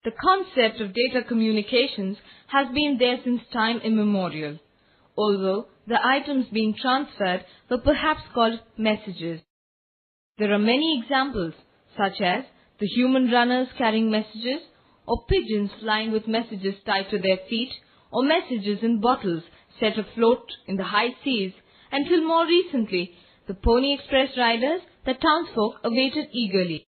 The concept of data communications has been there since time immemorial, although the items being transferred were perhaps called messages. There are many examples, such as the human runners carrying messages, or pigeons flying with messages tied to their feet, or messages in bottles set afloat in the high seas, until more recently, the Pony Express riders that townsfolk awaited eagerly.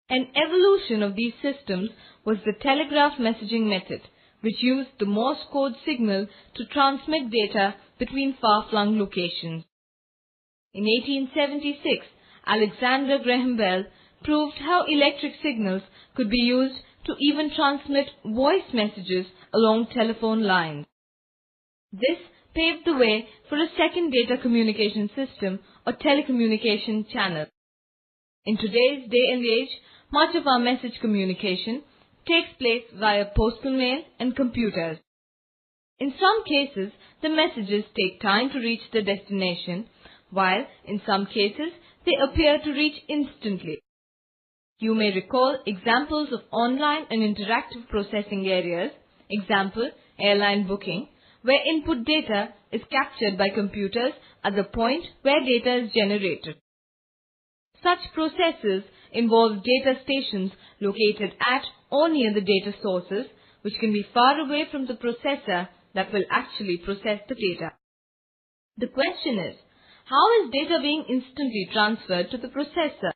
An evolution of these systems was the telegraph messaging method, which used the Morse code signal to transmit data between far-flung locations. In 1876, Alexander Graham Bell proved how electric signals could be used to even transmit voice messages along telephone lines. This paved the way for a second data communication system or telecommunication channel. In today's day and age, much of our message communication takes place via postal mail and computers. In some cases, the messages take time to reach the destination, while in some cases, they appear to reach instantly. You may recall examples of online and interactive processing areas, example, airline booking, where input data is captured by computers at the point where data is generated. Such processes involve data stations located at or near the data sources, which can be far away from the processor that will actually process the data. The question is, how is data being instantly transferred to the processor?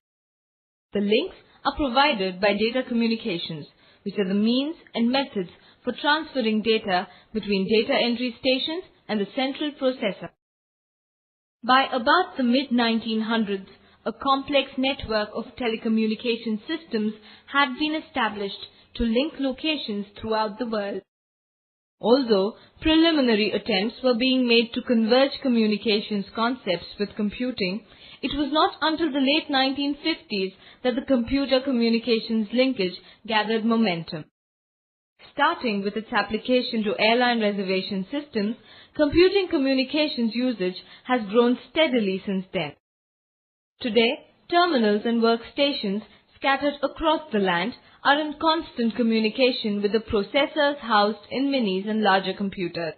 The links are provided by data communications, which are the means and methods for transferring data between data entry stations and the central processor. By about the mid-1900s, a complex network of telecommunication systems had been established to link locations throughout the world. Although preliminary attempts were being made to converge communications concepts with computing, it was not until the late 1950s that the computer communications linkage gathered momentum. Starting with its application to airline reservation systems, computing communications usage has grown steadily since then. Today, terminals and workstations scattered across the land are in constant communication with the processors housed in minis and larger computers.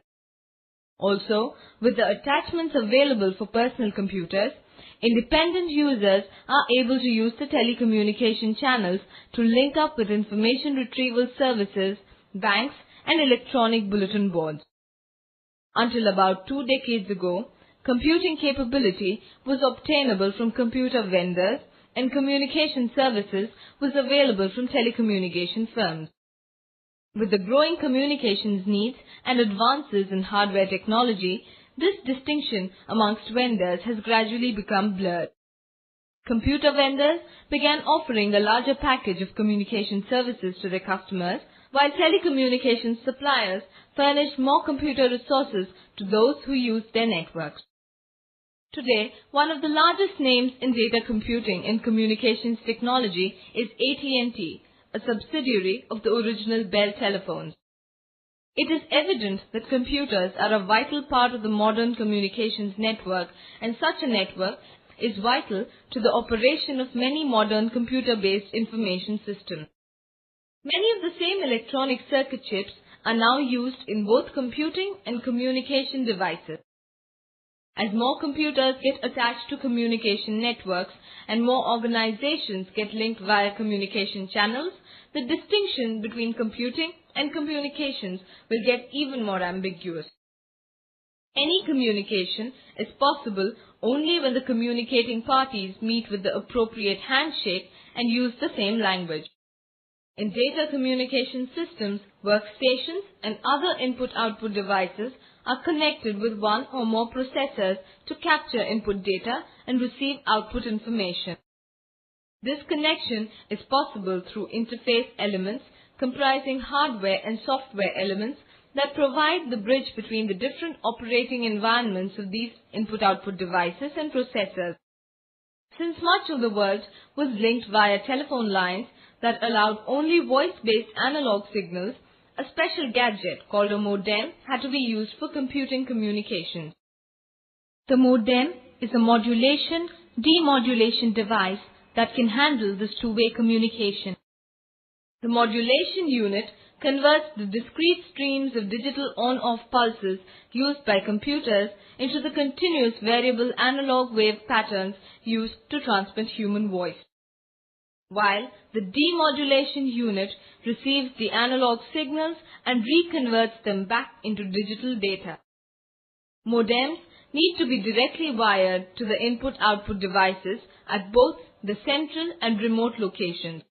Also, with the attachments available for personal computers, independent users are able to use the telecommunication channels to link up with information retrieval services, banks, and electronic bulletin boards. Until about 2 decades ago, computing capability was obtainable from computer vendors and communication services was available from telecommunication firms. With the growing communications needs and advances in hardware technology, this distinction amongst vendors has gradually become blurred. Computer vendors began offering a larger package of communication services to their customers, while telecommunications suppliers furnished more computer resources to those who used their networks. Today, one of the largest names in data computing and communications technology is AT&T, a subsidiary of the original Bell telephones. It is evident that computers are a vital part of the modern communications network, and such a network is vital to the operation of many modern computer-based information systems. Many of the same electronic circuit chips are now used in both computing and communication devices. As more computers get attached to communication networks and more organizations get linked via communication channels, the distinction between computing and communications will get even more ambiguous. Any communication is possible only when the communicating parties meet with the appropriate handshake and use the same language. In data communication systems, workstations and other input-output devices are connected with one or more processors to capture input data and receive output information. This connection is possible through interface elements comprising hardware and software elements that provide the bridge between the different operating environments of these input-output devices and processors. Since much of the world was linked via telephone lines that allowed only voice-based analog signals, a special gadget called a modem had to be used for computing communications. The modem is a modulation-demodulation device that can handle this two-way communication. The modulation unit converts the discrete streams of digital on-off pulses used by computers into the continuous variable analog wave patterns used to transmit human voice, while the demodulation unit receives the analog signals and reconverts them back into digital data. Modems need to be directly wired to the input-output devices at both the central and remote locations.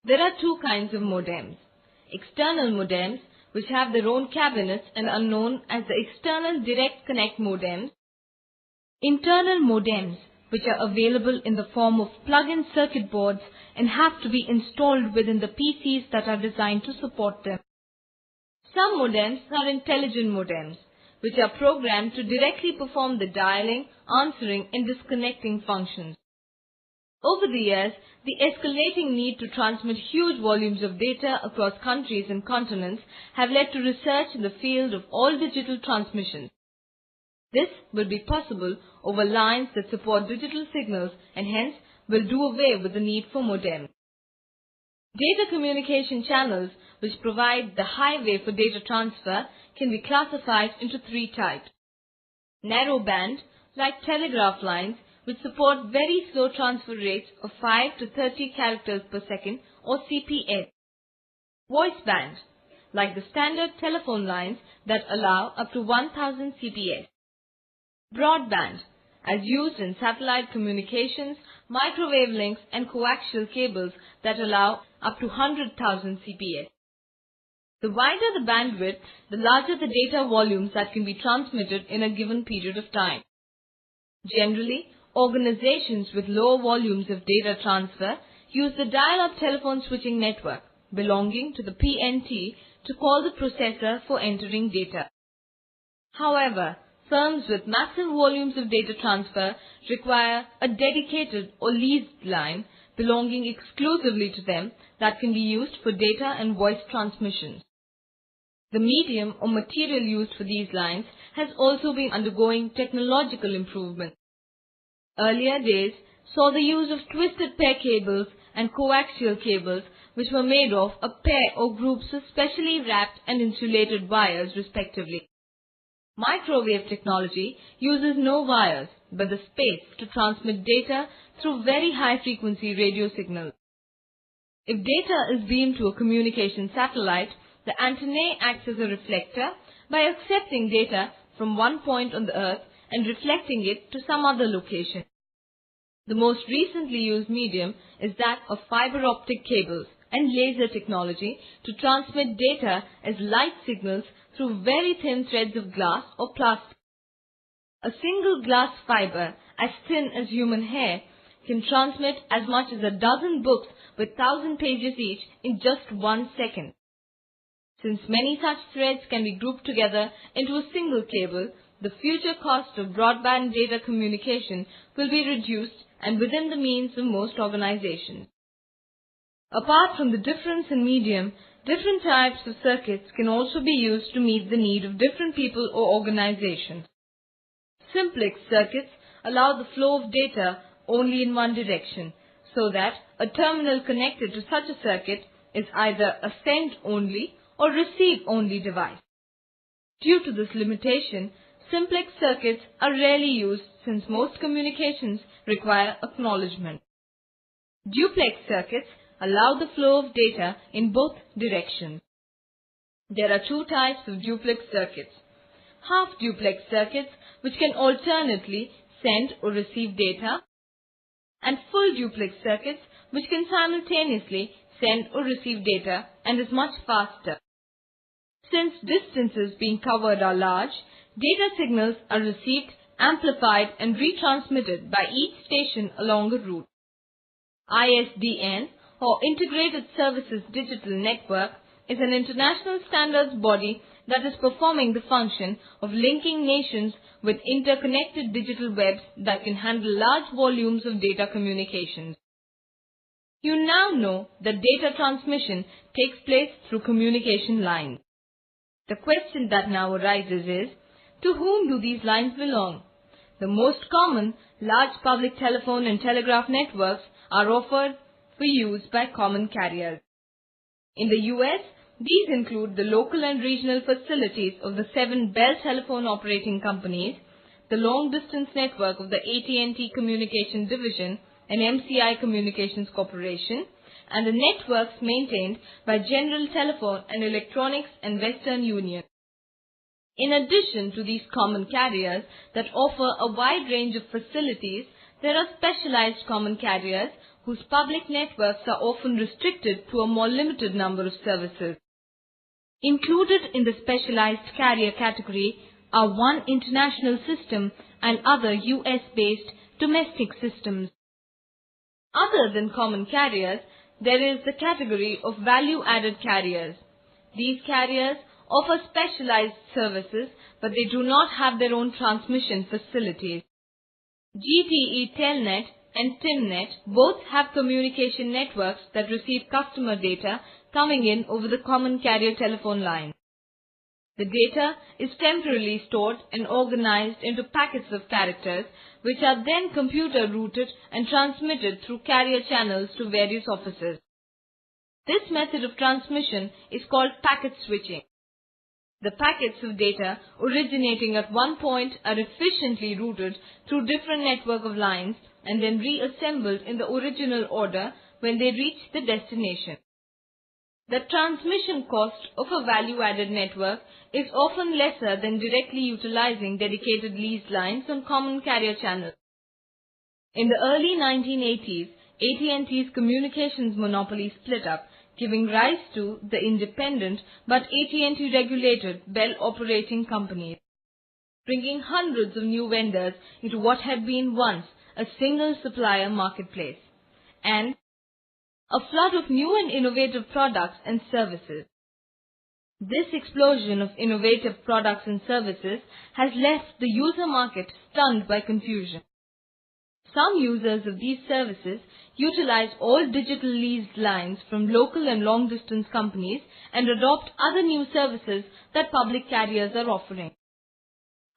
There are two kinds of modems: external modems, which have their own cabinets and are known as the external direct connect modems; internal modems, which are available in the form of plug-in circuit boards and have to be installed within the PCs that are designed to support them. Some modems are intelligent modems, which are programmed to directly perform the dialing, answering, and disconnecting functions. Over the years, the escalating need to transmit huge volumes of data across countries and continents have led to research in the field of all-digital transmissions. This will be possible over lines that support digital signals and hence will do away with the need for modems. Data communication channels, which provide the highway for data transfer, can be classified into three types: narrowband, like telegraph lines, which support very slow transfer rates of 5 to 30 characters per second or CPS; voiceband, like the standard telephone lines that allow up to 1000 CPS; broadband, as used in satellite communications, microwave links, and coaxial cables that allow up to 100,000 CPS. The wider the bandwidth, the larger the data volumes that can be transmitted in a given period of time. Generally, organizations with low volumes of data transfer use the dial-up telephone switching network belonging to the PNT to call the processor for entering data. However, firms with massive volumes of data transfer require a dedicated or leased line belonging exclusively to them that can be used for data and voice transmissions. The medium or material used for these lines has also been undergoing technological improvement. Earlier days saw the use of twisted pair cables and coaxial cables, which were made of a pair or groups of specially wrapped and insulated wires respectively. Microwave technology uses no wires but the space to transmit data through very high frequency radio signals. If data is beamed to a communication satellite, the antennae acts as a reflector by accepting data from one point on the Earth and reflecting it to some other location. The most recently used medium is that of fiber optic cables and laser technology to transmit data as light signals through very thin threads of glass or plastic. A single glass fiber, as thin as human hair, can transmit as much as a dozen books with 1,000 pages each in just 1 second. Since many such threads can be grouped together into a single cable, the future cost of broadband data communication will be reduced and within the means of most organizations. Apart from the difference in medium, different types of circuits can also be used to meet the need of different people or organizations. Simplex circuits allow the flow of data only in one direction, so that a terminal connected to such a circuit is either a send-only or receive-only device. Due to this limitation, simplex circuits are rarely used since most communications require acknowledgement. Duplex circuits allow the flow of data in both directions. There are two types of duplex circuits: half-duplex circuits, which can alternately send or receive data, and full duplex circuits, which can simultaneously send or receive data and is much faster. Since distances being covered are large, data signals are received, amplified, and retransmitted by each station along a route. ISDN, or Integrated Services Digital Network, is an international standards body that is performing the function of linking nations with interconnected digital webs that can handle large volumes of data communications. You now know that data transmission takes place through communication lines. The question that now arises is, to whom do these lines belong? The most common large public telephone and telegraph networks are offered for use by common carriers. In the US, these include the local and regional facilities of the 7 Bell telephone operating companies, the long-distance network of the AT&T Communications Division and MCI Communications Corporation, and the networks maintained by General Telephone and Electronics and Western Union. In addition to these common carriers that offer a wide range of facilities, there are specialized common carriers whose public networks are often restricted to a more limited number of services. Included in the specialized carrier category are one international system and other US-based domestic systems. Other than common carriers, there is the category of value-added carriers. These carriers offer specialized services, but they do not have their own transmission facilities. GTE Telnet and Timnet both have communication networks that receive customer data coming in over the common carrier telephone line. The data is temporarily stored and organized into packets of characters, which are then computer routed and transmitted through carrier channels to various offices. This method of transmission is called packet switching. The packets of data originating at one point are efficiently routed through different network of lines and then reassembled in the original order when they reach the destination. The transmission cost of a value-added network is often lesser than directly utilizing dedicated leased lines on common carrier channels. In the early 1980s, AT&T's communications monopoly split up, giving rise to the independent but AT&T regulated Bell operating companies, bringing hundreds of new vendors into what had been once a single supplier marketplace, and a flood of new and innovative products and services. This explosion of innovative products and services has left the user market stunned by confusion. Some users of these services utilize all digital leased lines from local and long-distance companies and adopt other new services that public carriers are offering.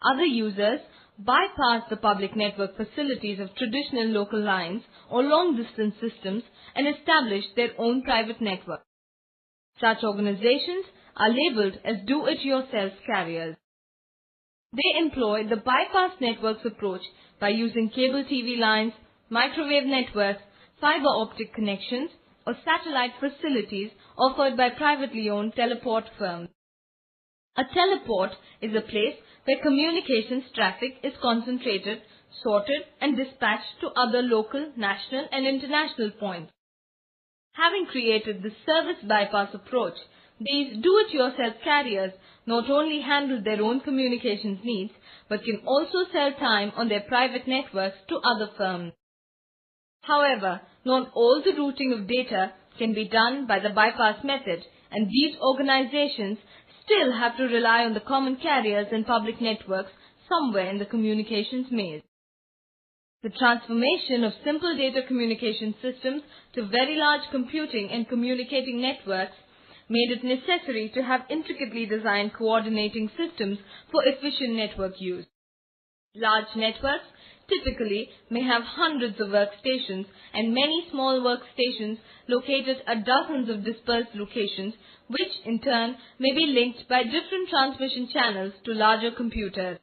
Other users bypass the public network facilities of traditional local lines or long-distance systems and establish their own private network. Such organizations are labeled as do-it-yourself carriers. They employ the bypass networks approach by using cable TV lines, microwave networks, fiber optic connections, or satellite facilities offered by privately owned teleport firms. A teleport is a place where communications traffic is concentrated, sorted, and dispatched to other local, national, and international points. Having created the service bypass approach, these do-it-yourself carriers not only handle their own communications needs, but can also sell time on their private networks to other firms. However, not all the routing of data can be done by the bypass method, and these organizations still have to rely on the common carriers and public networks somewhere in the communications maze. The transformation of simple data communication systems to very large computing and communicating networks made it necessary to have intricately designed coordinating systems for efficient network use. Large networks typically may have hundreds of workstations and many small workstations located at dozens of dispersed locations, which in turn may be linked by different transmission channels to larger computers.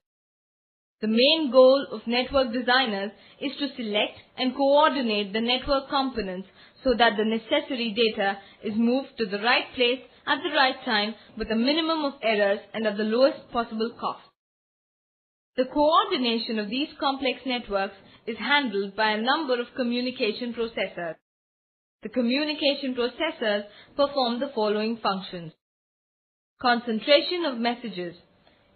The main goal of network designers is to select and coordinate the network components so that the necessary data is moved to the right place at the right time with a minimum of errors and at the lowest possible cost. The coordination of these complex networks is handled by a number of communication processors. The communication processors perform the following functions. Concentration of messages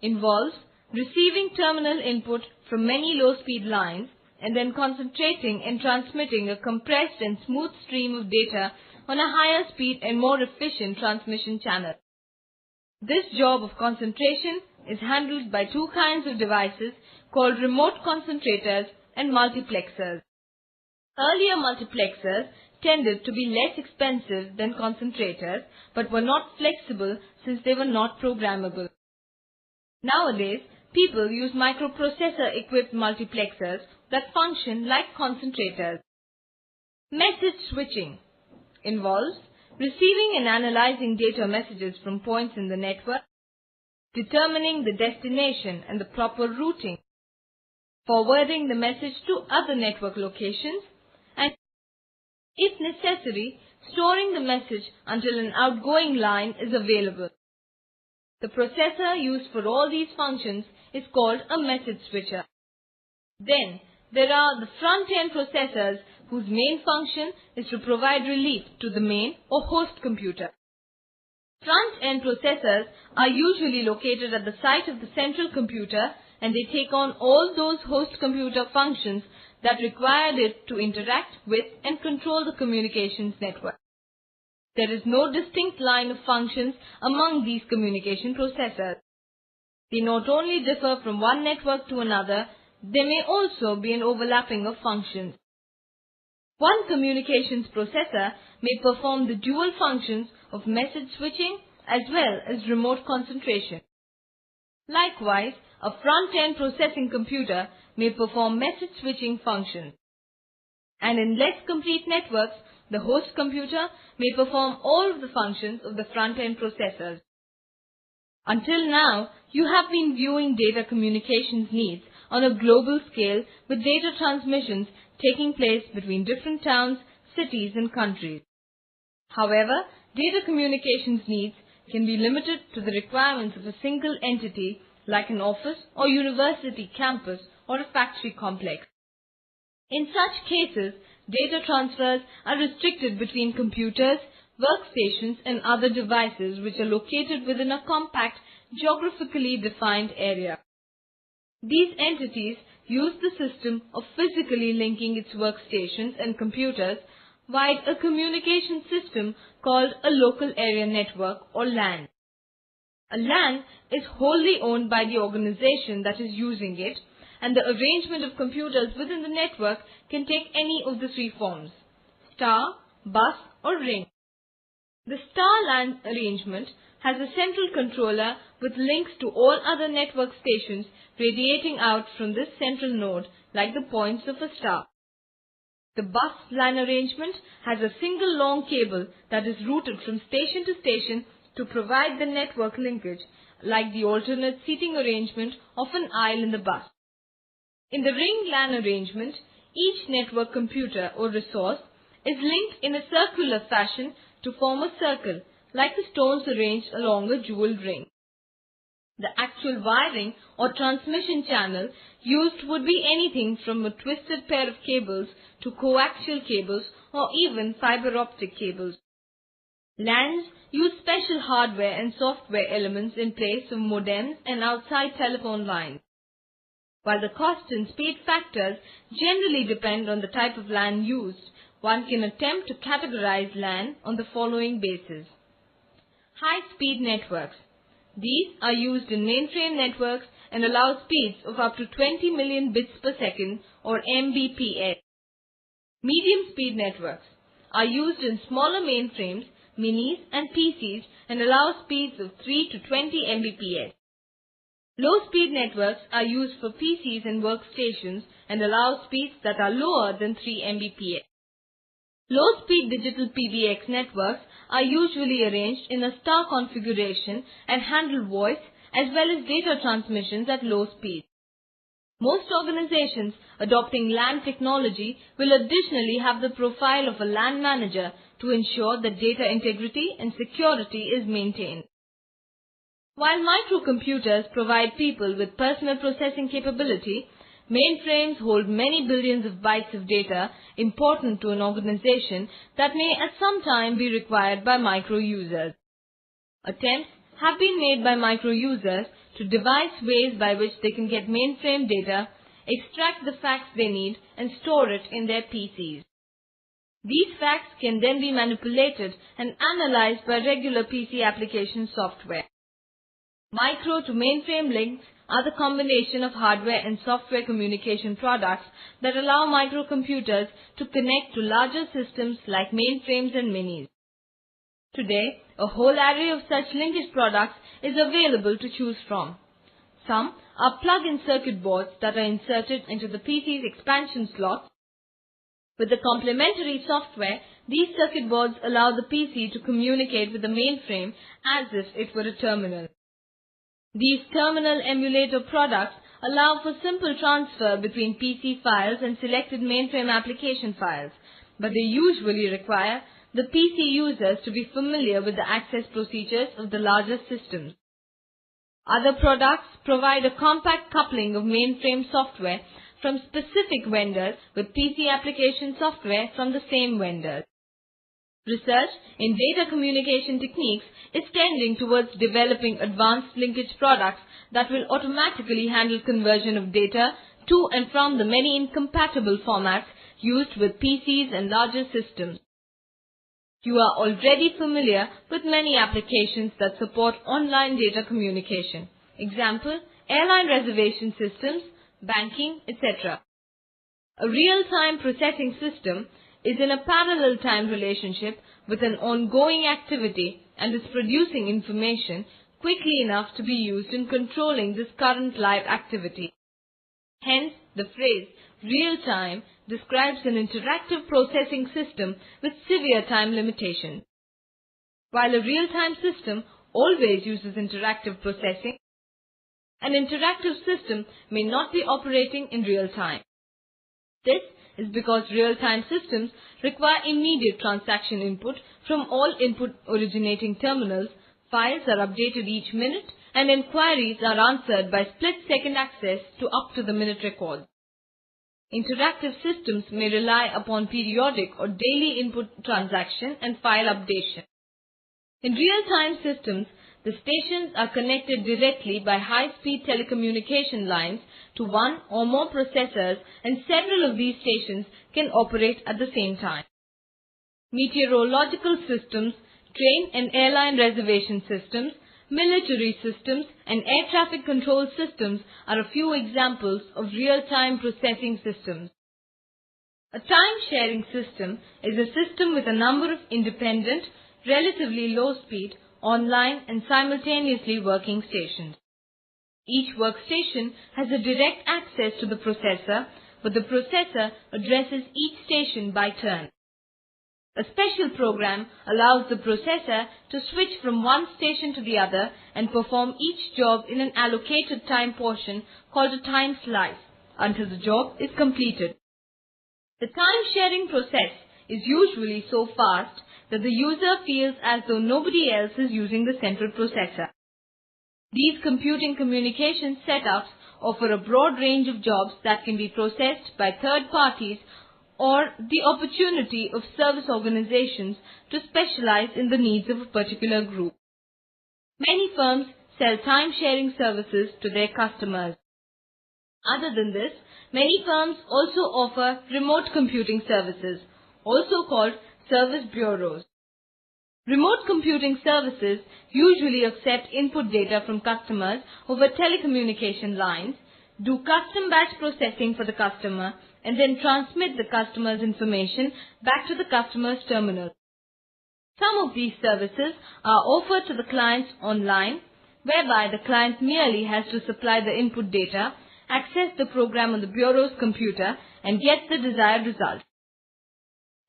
involves receiving terminal input from many low-speed lines and then concentrating and transmitting a compressed and smooth stream of data on a higher speed and more efficient transmission channel. This job of concentration is handled by two kinds of devices called remote concentrators and multiplexers. Earlier multiplexers tended to be less expensive than concentrators but were not flexible since they were not programmable. Nowadays, people use microprocessor-equipped multiplexers that function like concentrators. Message switching involves receiving and analyzing data messages from points in the network, determining the destination and the proper routing, forwarding the message to other network locations, and, if necessary, storing the message until an outgoing line is available. The processor used for all these functions is called a message switcher. Then, there are the front-end processors whose main function is to provide relief to the main or host computer. Front-end processors are usually located at the site of the central computer, and they take on all those host computer functions that require it to interact with and control the communications network. There is no distinct line of functions among these communication processors. They not only differ from one network to another, there may also be an overlapping of functions. One communications processor may perform the dual functions of message switching as well as remote concentration. Likewise, a front-end processing computer may perform message switching functions. And in less complete networks, the host computer may perform all of the functions of the front-end processors. Until now, you have been viewing data communications needs on a global scale with data transmissions taking place between different towns, cities and countries. However, data communications needs can be limited to the requirements of a single entity like an office or university campus or a factory complex. In such cases, data transfers are restricted between computers, workstations and other devices which are located within a compact, geographically defined area. These entities use the system of physically linking its workstations and computers via a communication system called a local area network or LAN. A LAN is wholly owned by the organization that is using it, and the arrangement of computers within the network can take any of the three forms: star, bus or ring. The star LAN arrangement has a central controller with links to all other network stations radiating out from this central node like the points of a star. The bus LAN arrangement has a single long cable that is routed from station to station to provide the network linkage, like the alternate seating arrangement of an aisle in the bus. In the ring LAN arrangement, each network computer or resource is linked in a circular fashion to form a circle, like the stones arranged along a jeweled ring. The actual wiring or transmission channel used would be anything from a twisted pair of cables to coaxial cables or even fiber optic cables. LANs use special hardware and software elements in place of modems and outside telephone lines. While the cost and speed factors generally depend on the type of LAN used, one can attempt to categorize LAN on the following basis. High-speed networks. These are used in mainframe networks and allow speeds of up to 20 million bits per second or Mbps. Medium-speed networks are used in smaller mainframes, minis and PCs and allow speeds of 3 to 20 Mbps. Low-speed networks are used for PCs and workstations and allow speeds that are lower than 3 Mbps. Low-speed digital PBX networks are usually arranged in a star configuration and handle voice as well as data transmissions at low speed. Most organizations adopting LAN technology will additionally have the profile of a LAN manager to ensure that data integrity and security is maintained. While microcomputers provide people with personal processing capability, mainframes hold many billions of bytes of data important to an organization that may at some time be required by micro-users. Attempts have been made by micro-users to devise ways by which they can get mainframe data, extract the facts they need, and store it in their PCs. These facts can then be manipulated and analyzed by regular PC application software. Micro-to-Mainframe Links are the combination of hardware and software communication products that allow microcomputers to connect to larger systems like mainframes and minis. Today, a whole array of such linkage products is available to choose from. Some are plug-in circuit boards that are inserted into the PC's expansion slots. With the complementary software, these circuit boards allow the PC to communicate with the mainframe as if it were a terminal. These terminal emulator products allow for simple transfer between PC files and selected mainframe application files, but they usually require the PC users to be familiar with the access procedures of the larger systems. Other products provide a compact coupling of mainframe software from specific vendors with PC application software from the same vendors. Research in data communication techniques is tending towards developing advanced linkage products that will automatically handle conversion of data to and from the many incompatible formats used with PCs and larger systems. You are already familiar with many applications that support online data communication. Example, airline reservation systems, banking, etc. A real-time processing system is in a parallel time relationship with an ongoing activity and is producing information quickly enough to be used in controlling this current live activity. Hence, the phrase real-time describes an interactive processing system with severe time limitations. While a real-time system always uses interactive processing, an interactive system may not be operating in real time. This is because real-time systems require immediate transaction input from all input originating terminals, files are updated each minute, and inquiries are answered by split-second access to up-to-the-minute records. Interactive systems may rely upon periodic or daily input transaction and file updation. In real-time systems, the stations are connected directly by high-speed telecommunication lines to one or more processors, and several of these stations can operate at the same time. Meteorological systems, train and airline reservation systems, military systems, and air traffic control systems are a few examples of real-time processing systems. A time-sharing system is a system with a number of independent, relatively low-speed, online and simultaneously working stations. Each workstation has a direct access to the processor, but the processor addresses each station by turn. A special program allows the processor to switch from one station to the other and perform each job in an allocated time portion called a time slice until the job is completed. The time-sharing process is usually so fast that the user feels as though nobody else is using the central processor. These computing communication setups offer a broad range of jobs that can be processed by third parties or the opportunity of service organizations to specialize in the needs of a particular group. Many firms sell time-sharing services to their customers. Other than this, many firms also offer remote computing services, also called service bureaus. Remote computing services usually accept input data from customers over telecommunication lines, do custom batch processing for the customer, and then transmit the customer's information back to the customer's terminal. Some of these services are offered to the clients online, whereby the client merely has to supply the input data, access the program on the bureau's computer, and get the desired result.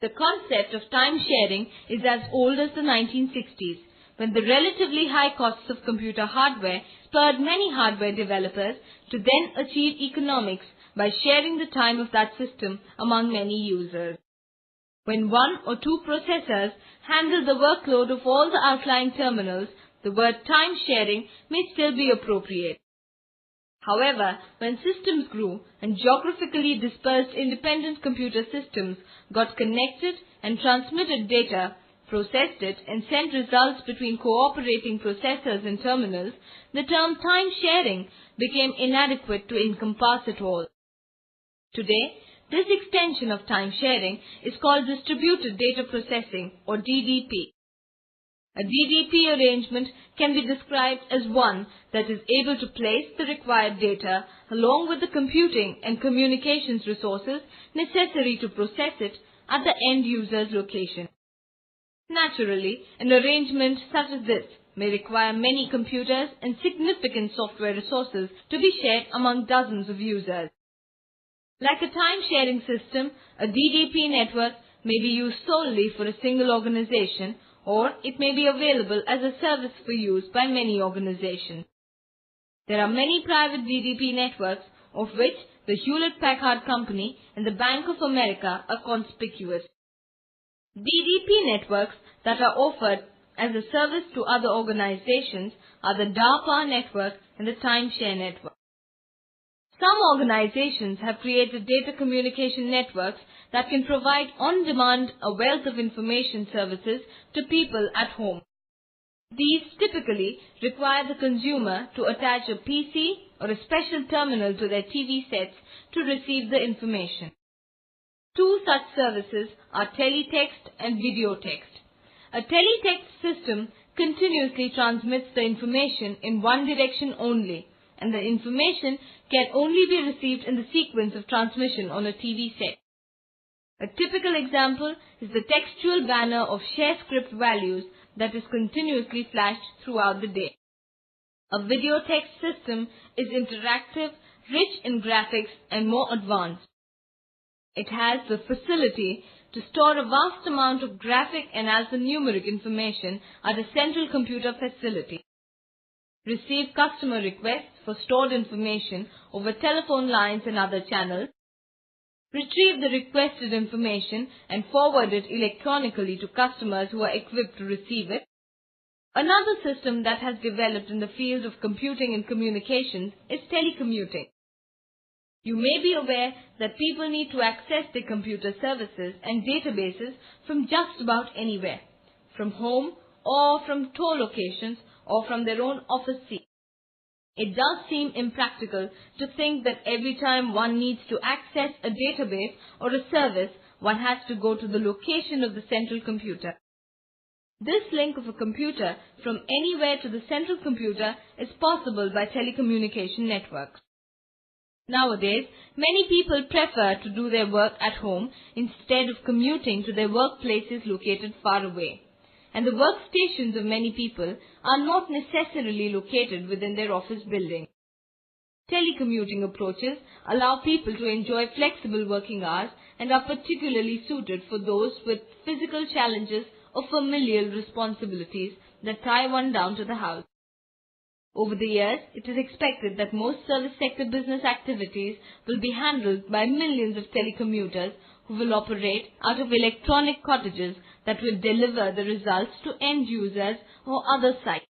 The concept of time sharing is as old as the 1960s, when the relatively high costs of computer hardware spurred many hardware developers to then achieve economics by sharing the time of that system among many users. When one or two processors handle the workload of all the outlying terminals, the word time sharing may still be appropriate. However, when systems grew and geographically dispersed independent computer systems got connected and transmitted data, processed it, and sent results between cooperating processors and terminals, the term time sharing became inadequate to encompass it all. Today, this extension of time sharing is called distributed data processing, or DDP. A DDP arrangement can be described as one that is able to place the required data along with the computing and communications resources necessary to process it at the end user's location. Naturally, an arrangement such as this may require many computers and significant software resources to be shared among dozens of users. Like a time-sharing system, a DDP network may be used solely for a single organization, or it may be available as a service for use by many organizations. There are many private DDP networks, of which the Hewlett-Packard Company and the Bank of America are conspicuous. DDP networks that are offered as a service to other organizations are the DARPA network and the Timeshare network. Some organizations have created data communication networks that can provide on-demand a wealth of information services to people at home. These typically require the consumer to attach a PC or a special terminal to their TV sets to receive the information. Two such services are teletext and videotext. A teletext system continuously transmits the information in one direction only, and the information can only be received in the sequence of transmission on a TV set. A typical example is the textual banner of share script values that is continuously flashed throughout the day. A videotext system is interactive, rich in graphics, and more advanced. It has the facility to store a vast amount of graphic and alphanumeric information at a central computer facility, receive customer requests for stored information over telephone lines and other channels, retrieve the requested information and forward it electronically to customers who are equipped to receive it. Another system that has developed in the field of computing and communications is telecommuting. You may be aware that people need to access their computer services and databases from just about anywhere, from home or from tour locations or from their own office seat. It does seem impractical to think that every time one needs to access a database or a service, one has to go to the location of the central computer. This link of a computer from anywhere to the central computer is possible by telecommunication networks. Nowadays, many people prefer to do their work at home instead of commuting to their workplaces located far away. And the workstations of many people are not necessarily located within their office building. Telecommuting approaches allow people to enjoy flexible working hours and are particularly suited for those with physical challenges or familial responsibilities that tie one down to the house. Over the years, it is expected that most service sector business activities will be handled by millions of telecommuters who will operate out of electronic cottages that will deliver the results to end users or other sites.